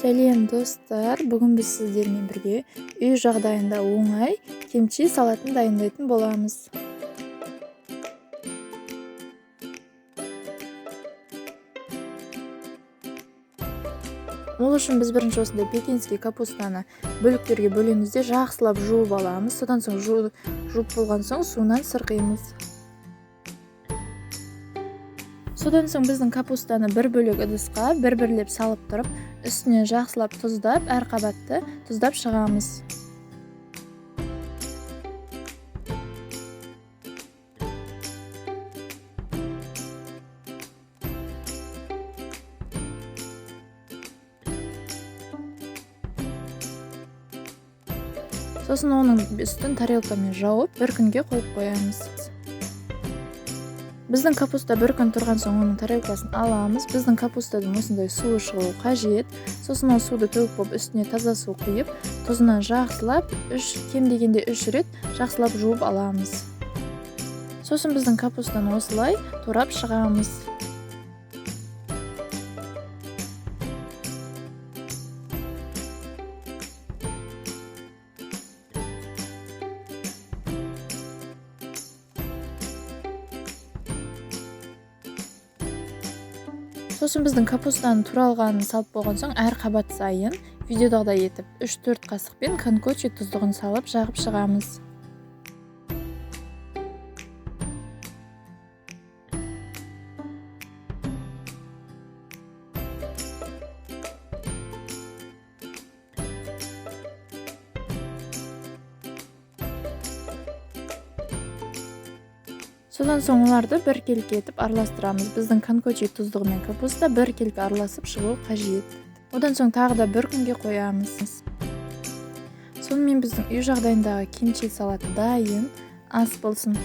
Сәлем достар, бүгін біз сіздермен бірге үй жағдайында оңай кимчи салатын дайындайтын боламыз. Ол үшін біз бірінші осындай пекинский капустаны бөліктерге бөлеміз де жақсылап жуып аламыз. Содан соң жуып болған соң суынан сырғимыз. Содан соң біздің капустаны бір бөлек ыдысқа бір-бірлеп салып тұрып, үстіне жақсылап тұздап, әр қабатты тұздап шығамыз. Сосын оның үстін тарелкамен жауып, бір күнге қойып қоямыз. Біздің капуста бір күн тұрған соң оның тарелкасын аламыз. Біздің капустадан осындай суы шығуы қажет. Сосын ол суды төгіп болып үстіне таза су құйып, тұзынан жақсылап, кем дегенде 3 рет жақсылап жуып аламыз. Сосын біздің капустаны осылай турап шығамыз. Сосын біздің капустаның туралғанын салып болған соң әр қабат сайын видеодағыдай етіп 3-4 қасықпен конкочи тұздығын салып жағып шығамыз. Содан соң оларды біркелкі етіп араластырамыз. Біздің конкочи тұздығы мен капуста біркелкі араласып шығуы қажет. Одан соң тағы да бір күнге қоямыз. Сонымен біздің үй жағдайындағы кимчи салаты дайын. Ас болсын.